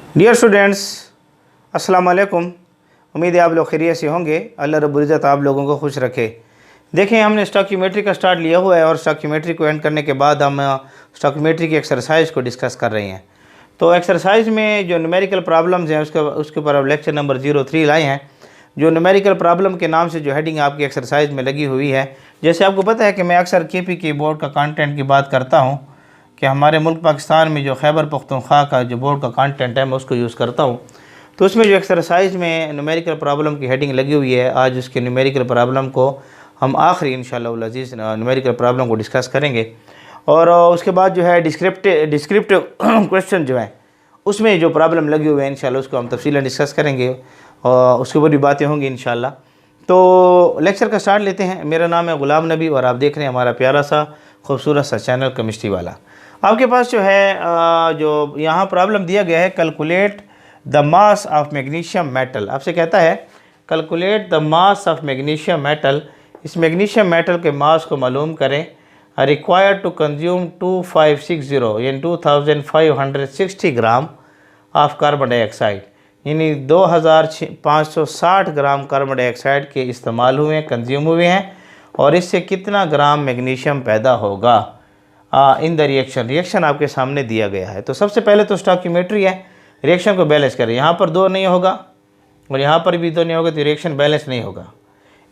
Dear students, अस्सलाम वालेकुम। उम्मीद है आप लोग खैरियत से होंगे। अल्लाह रब्बुल इज़्ज़त आप लोगों को खुश रखे। देखें, हमने स्टॉकियोमेट्री का स्टार्ट लिया हुआ है और स्टॉकियोमेट्री को एंड करने के बाद हम स्टॉकियोमेट्री की एक्सरसाइज को डिस्कस कर रहे हैं। तो एक्सरसाइज में जो न्यूमेरिकल प्रॉब्लम्स हैं उसके ऊपर अब लेक्चर नंबर 03 लाए हैं। जो न्यूमेरिकल प्रॉब्लम के नाम से जो हेडिंग आपकी एक्सरसाइज में लगी हुई है, जैसे आपको पता है कि मैं अक्सर KPK बोर्ड का कंटेंट की बात करता हूँ कि हमारे मुल्क पाकिस्तान में जो खैबर पख्तूनख्वा का जो बोर्ड का कंटेंट है मैं उसको यूज़ करता हूँ। तो उसमें जो एक्सरसाइज में न्यूमेरिकल प्रॉब्लम की हेडिंग लगी हुई है, आज उसके न्यूमेरिकल प्रॉब्लम को हम आखिरी इंशाअल्लाह अज़ीज़ न्यूमेरिकल प्रॉब्लम को डिस्कस करेंगे। और उसके बाद जो है डिस्क्रिप्टिव क्वेश्चन जो है उसमें जो प्रॉब्लम लगी हुई है इंशाअल्लाह उसको हम तफसीलन डिस्कस करेंगे और उसके ऊपर भी बातें होंगी इंशाअल्लाह। तो लेक्चर का स्टार्ट लेते हैं। मेरा नाम है ग़ुलाम नबी और आप देख रहे हैं हमारा प्यारा सा खूबसूरत सा चैनल केमिस्ट्री वाला। आपके पास जो है जो यहाँ प्रॉब्लम दिया गया है, calculate the mass of magnesium metal. आपसे कहता है calculate the mass of magnesium metal. इस मैग्नीशियम मेटल के मास को मालूम करें। रिक्वायर्ड टू कंज्यूम 2560 यानी 2560 ग्राम ऑफ कार्बन डाइऑक्साइड, यानी 2560 ग्राम कार्बन डाइऑक्साइड के इस्तेमाल हुए हैं, कंज्यूम हुए हैं। और इससे कितना ग्राम मैग्नीशियम पैदा होगा इन द रिएक्शन आपके सामने दिया गया है। तो सबसे पहले तो स्टॉकियोमेट्री है, रिएक्शन को बैलेंस करें। यहाँ पर 2 नहीं होगा और यहाँ पर भी 2 नहीं होगा तो रिएक्शन बैलेंस नहीं होगा।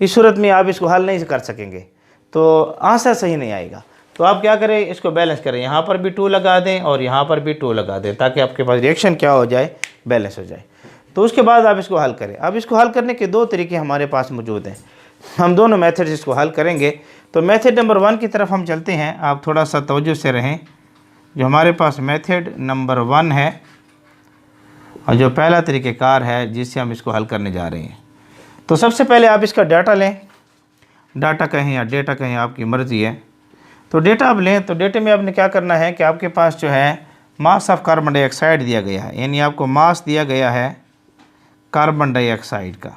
इस सूरत में आप इसको हल नहीं कर सकेंगे, तो आंसर सही नहीं आएगा। तो आप क्या करें, इसको बैलेंस करें। यहाँ पर भी 2 लगा दें और यहाँ पर भी 2 लगा दें ताकि आपके पास रिएक्शन क्या हो जाए, बैलेंस हो जाए। तो उसके बाद आप इसको हल करें। अब इसको हल करने के 2 तरीके हमारे पास मौजूद हैं। हम दोनों मेथड इसको हल करेंगे। तो मेथड नंबर 1 की तरफ हम चलते हैं। आप थोड़ा सा तवज्जो से रहें। जो हमारे पास मेथड नंबर 1 है और जो पहला तरीक़ेकार है जिससे हम इसको हल करने जा रहे हैं, तो सबसे पहले आप इसका डाटा लें। डाटा कहें या डेटा कहें, आपकी मर्ज़ी है। तो डेटा आप लें। तो डेटे में आपने क्या करना है कि आपके पास जो है मास ऑफ कार्बन डाइऑक्साइड दिया गया है, यानी आपको मास दिया गया है कार्बन डाइऑक्साइड का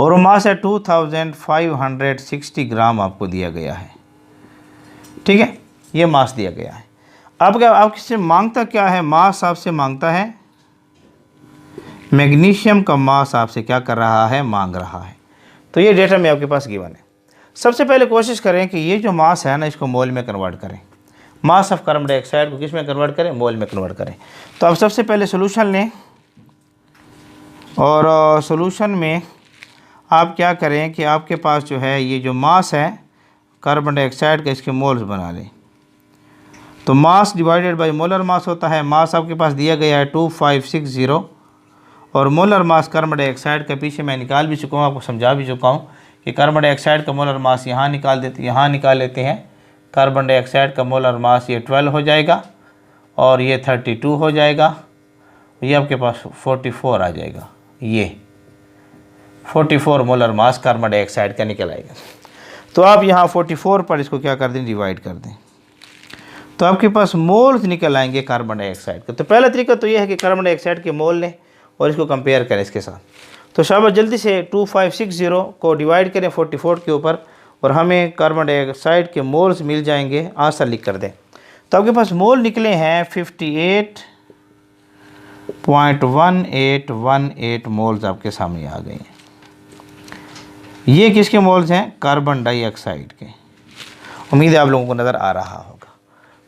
और वो मास है 2560 ग्राम आपको दिया गया है। ठीक है, ये मास दिया गया है। अब क्या आप किससे मांगता क्या है? मास आपसे मांगता है मैग्नीशियम का मास आपसे क्या कर रहा है, मांग रहा है। तो ये डेटा में आपके पास गिवन है। सबसे पहले कोशिश करें कि ये जो मास है ना इसको मोल में कन्वर्ट करें। मास ऑफ कार्बन डाइऑक्साइड को किस में कन्वर्ट करें? मोल में कन्वर्ट करें। तो आप सबसे पहले सोल्यूशन लें और सोल्यूशन में आप क्या करें कि आपके पास जो है ये जो मास है कार्बन डाइऑक्साइड का, इसके मोल्स बना लें। तो mass divided by molar mass होता है। मास आपके पास दिया गया है 2560 और मोलर मास कार्बन डाइऑक्साइड का पीछे मैं निकाल भी चुका हूँ, आपको समझा भी चुका हूँ कि कार्बन डाइऑक्साइड का मोलर मास यहाँ निकाल लेते हैं। कार्बन डाइऑक्साइड का मोलर मास ये 12 हो जाएगा और ये 32 हो जाएगा। ये आपके पास 44 आ जाएगा। ये 44 मोलर मास कार्बन डाइऑक्साइड का निकल आएगा। तो आप यहाँ 44 पर इसको क्या कर दें, डिवाइड कर दें, तो आपके पास मोल्स निकल आएंगे कार्बन डाइऑक्साइड का। तो पहला तरीका तो ये है कि कार्बन डाइऑक्साइड के मोल लें और इसको कंपेयर करें इसके साथ। तो शाबाश, जल्दी से 2560 को डिवाइड करें 44 के ऊपर और हमें कार्बन डाइऑक्साइड के मोल्स मिल जाएंगे। आंसर लिख कर दें। तो आपके पास मोल निकले हैं 58.1818 मोल्स आपके सामने आ गए हैं। ये किसके मोल्स हैं? कार्बन डाइऑक्साइड के। उम्मीद है आप लोगों को नज़र आ रहा होगा।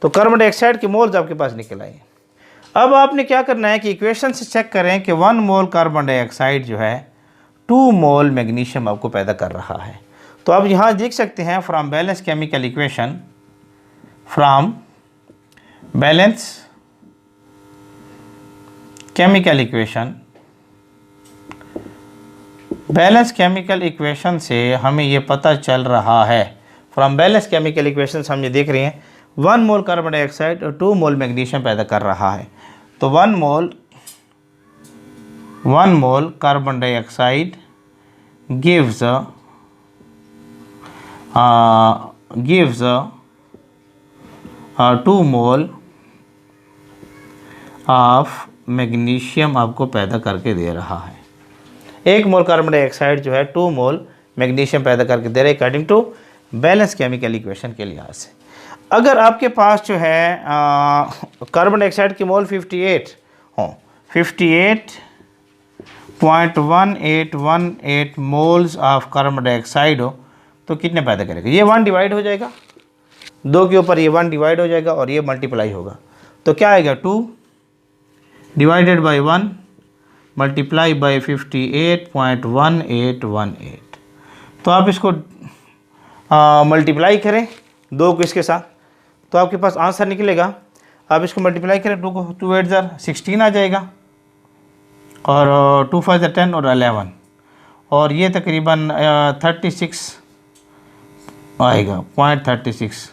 तो कार्बन डाइऑक्साइड के मोल्स आपके पास निकल आए। अब आपने क्या करना है कि इक्वेशन से चेक करें कि 1 मोल कार्बन डाइऑक्साइड जो है 2 मोल मैग्नीशियम आपको पैदा कर रहा है। तो आप यहाँ देख सकते हैं from balance chemical equation, from balance chemical equation, balance chemical equation से हमें ये पता चल रहा है, फ्रॉम बैलेंस केमिकल इक्वेशन से हम ये देख रहे हैं 1 मोल कार्बन डाइऑक्साइड और 2 मोल मैग्नीशियम पैदा कर रहा है। तो 1 mole carbon dioxide gives 2 mole of magnesium आपको पैदा करके दे रहा है। 1 मोल कार्बन डाइऑक्साइड जो है 2 मोल मैग्नीशियम पैदा करके दे रहे हैं according to balance chemical equation के लिहाज से। अगर आपके पास जो है कार्बन डाइऑक्साइड की मोल 58 हों। 58.1818 मोल्स ऑफ कार्बन डाइऑक्साइड हो तो कितने पैदा करेगा? ये 1 डिवाइड हो जाएगा, 2 के ऊपर ये 1 डिवाइड हो जाएगा और ये मल्टीप्लाई होगा, तो क्या आएगा? 2 डिवाइडेड बाई 1 मल्टीप्लाई बाई 58.1818। तो आप इसको मल्टीप्लाई करें 2 को इसके साथ, तो आपके पास आंसर निकलेगा। आप इसको मल्टीप्लाई करें 2 को, 2 8 16 आ जाएगा, और 2 5 10 और 11, और ये तकरीबन 36 आएगा, 0.36।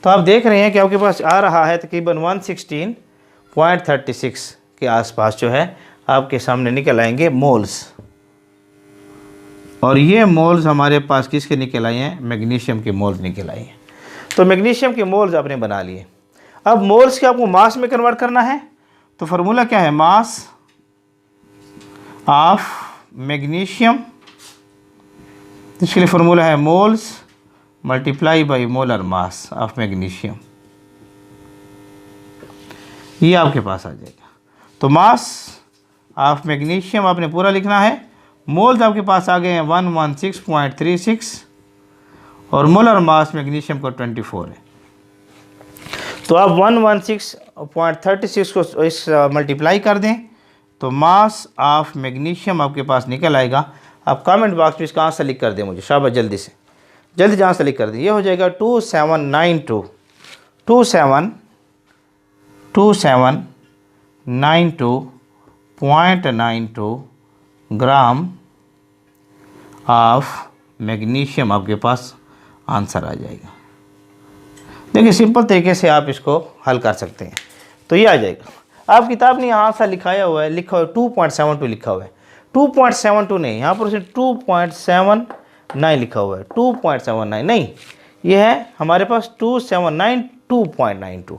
तो आप देख रहे हैं कि आपके पास आ रहा है तकरीबन 116.36 के आसपास जो है आपके सामने निकल आएंगे मोल्स। और ये मोल्स हमारे पास किसके निकल आए हैं? मैग्नीशियम के मोल्स निकल आए हैं। तो मैग्नीशियम के मोल्स आपने बना लिए। अब मोल्स के आपको मास में कन्वर्ट करना है, तो फार्मूला क्या है? मास ऑफ मैग्नीशियम, इसके लिए फार्मूला है moles multiply by molar mass of magnesium. ये आपके पास आ जाएगा। तो मास ऑफ मैग्नीशियम आपने पूरा लिखना है, मोल्स आपके पास आ गए हैं 116.36 और मोलर मास मैग्नीशियम का 24 है। तो आप 116.36 को इस मल्टीप्लाई कर दें तो मास ऑफ मैग्नीशियम आपके पास निकल आएगा। आप कमेंट बॉक्स में इसका आंसर लिख कर दें मुझे, शाबाश, जल्दी से जल्दी आंसर लिख कर दें। ये हो जाएगा 2792 ग्राम ऑफ मैग्नीशियम आपके पास आंसर आ जाएगा। देखिए सिंपल तरीके से आप इसको हल कर सकते हैं। तो ये आ जाएगा। आप किताब ने यहाँ से लिखाया हुआ है, लिखा हुआ है 2.72 लिखा हुआ है, 2.72 नहीं, यहाँ पर उसे 2.79 लिखा हुआ है, 2.79 नहीं, ये है हमारे पास 279.92।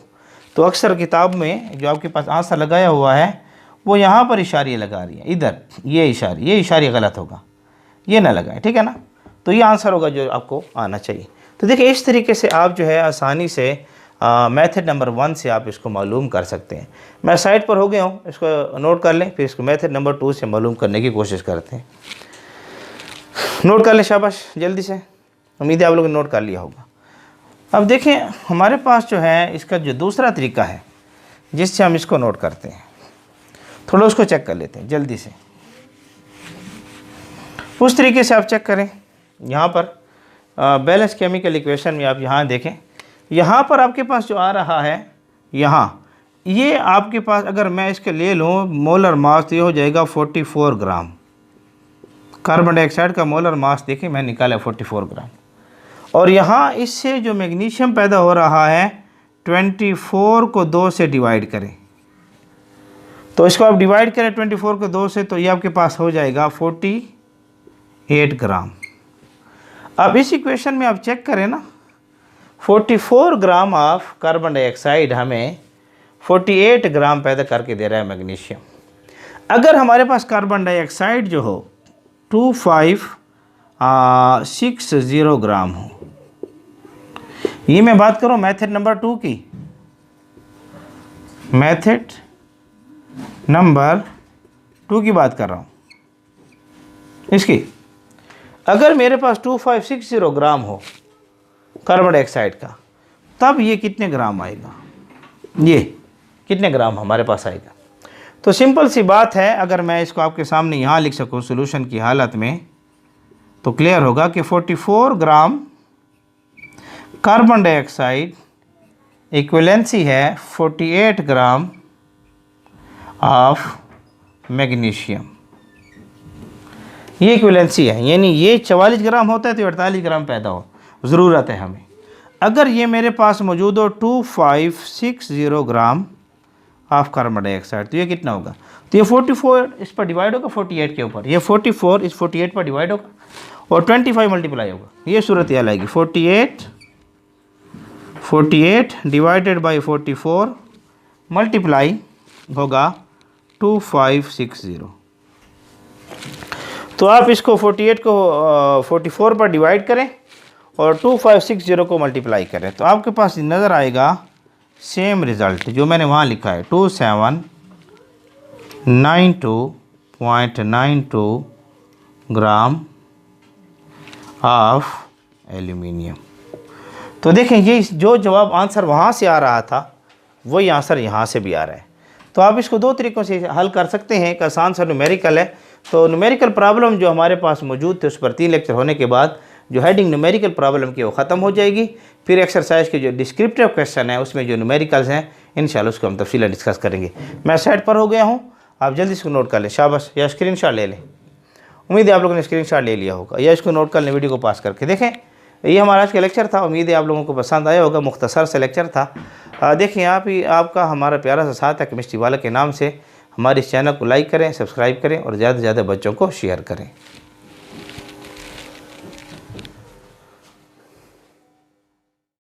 तो अक्सर किताब में जो आपके पास आंसर लगाया हुआ है वो यहाँ पर इशारे लगा रही है, इधर ये इशारे गलत होगा, ये ना लगाएं, ठीक है ना। तो ये आंसर होगा जो आपको आना चाहिए। तो देखिए इस तरीके से आप जो है आसानी से मेथड नंबर 1 से आप इसको मालूम कर सकते हैं। मैं साइड पर हो गया हूँ, इसको नोट कर लें, फिर इसको मेथड नंबर 2 से मालूम करने की कोशिश करते हैं। नोट कर लें, शाबाश, जल्दी से, उम्मीद है आप लोगों ने नोट कर लिया होगा। अब देखें हमारे पास जो है इसका जो दूसरा तरीका है जिससे हम इसको नोट करते हैं, थोड़ा उसको चेक कर लेते हैं जल्दी से। उस तरीके से आप चेक करें, यहाँ पर बैलेंस केमिकल इक्वेशन में आप यहाँ देखें, यहाँ पर आपके पास जो आ रहा है, यहाँ ये आपके पास अगर मैं इसके ले लूँ मोलर मास तो ये हो जाएगा 44 ग्राम। कार्बन डाइऑक्साइड का मोलर मास देखिए मैं निकाला 44 ग्राम, और यहाँ इससे जो मैग्नीशियम पैदा हो रहा है 24 को 2 से डिवाइड करें, तो इसको आप डिवाइड करें 24 को 2 से, तो ये आपके पास हो जाएगा 48 ग्राम। अब इस इक्वेशन में आप चेक करें ना, 44 ग्राम ऑफ कार्बन डाइऑक्साइड हमें 48 ग्राम पैदा करके दे रहा है मैग्नीशियम। अगर हमारे पास कार्बन डाइऑक्साइड जो हो 2560 ग्राम हो, ये मैं बात करूं मेथड नंबर 2 की, मेथड नंबर 2 की बात कर रहा हूं इसकी। अगर मेरे पास 2560 ग्राम हो कार्बन डाइऑक्साइड का, तब ये कितने ग्राम आएगा? ये कितने ग्राम हमारे पास आएगा? तो सिंपल सी बात है, अगर मैं इसको आपके सामने यहाँ लिख सकूँ सॉल्यूशन की हालत में, तो क्लियर होगा कि 44 ग्राम कार्बन डाइऑक्साइड इक्विवेलेंसी है 48 ग्राम ऑफ मैग्नीशियम। ये इक्विवेलेंसी है, यानी ये 44 ग्राम होता है तो 48 ग्राम पैदा हो ज़रूरत है हमें। अगर ये मेरे पास मौजूद हो 2560 ग्राम ऑफ कार्बन डाइऑक्साइड, तो ये कितना होगा? तो ये 44 इस पर डिवाइड होगा 48 के ऊपर, ये 44 इस 48 पर डिवाइड होगा और 25 मल्टीप्लाई होगा। ये सूरत ये आएगी 48 डिवाइडेड बाई 44 मल्टीप्लाई होगा 2560। तो आप इसको 48 को 44 पर डिवाइड करें और 2560 को मल्टीप्लाई करें, तो आपके पास नज़र आएगा सेम रिज़ल्ट जो मैंने वहाँ लिखा है 92.92 ग्राम ऑफ एल्यूमिनियम। तो देखें ये जो जवाब आंसर वहाँ से आ रहा था वही आंसर यहाँ से भी आ रहा है। तो आप इसको दो तरीक़ों से हल कर सकते हैं। एक आसान सा न्यूमेरिकल है, तो न्यूमेरिकल प्रॉब्लम जो हमारे पास मौजूद थे उस पर 3 लेक्चर होने के बाद जो हेडिंग न्यूमेरिकल प्रॉब्लम की वो ख़त्म हो जाएगी। फिर एक्सरसाइज के जो डिस्क्रिप्टिव क्वेश्चन है उसमें जो न्यूमेरिकल्स हैं इंशाल्लाह उसको हम तफसीलन डिस्कस करेंगे। मैं साइड पर हो गया हूँ, आप जल्दी इसको नोट कर लें, शाबाश, या स्क्रीनशॉट ले लें। उम्मीद है आप लोगों ने स्क्रीनशॉट ले लिया होगा, या इसको नोट कर लें, वीडियो को पास करके देखें। ये हमारा आज का लेक्चर था, उम्मीद है आप लोगों को पसंद आया होगा। मुख्तसर से लेक्चर था। देखें आपका हमारा प्यारा सा साथ है केमिस्ट्री वाला के नाम से। हमारे इस चैनल को लाइक करें, सब्सक्राइब करें और ज़्यादा से ज़्यादा बच्चों को शेयर करें।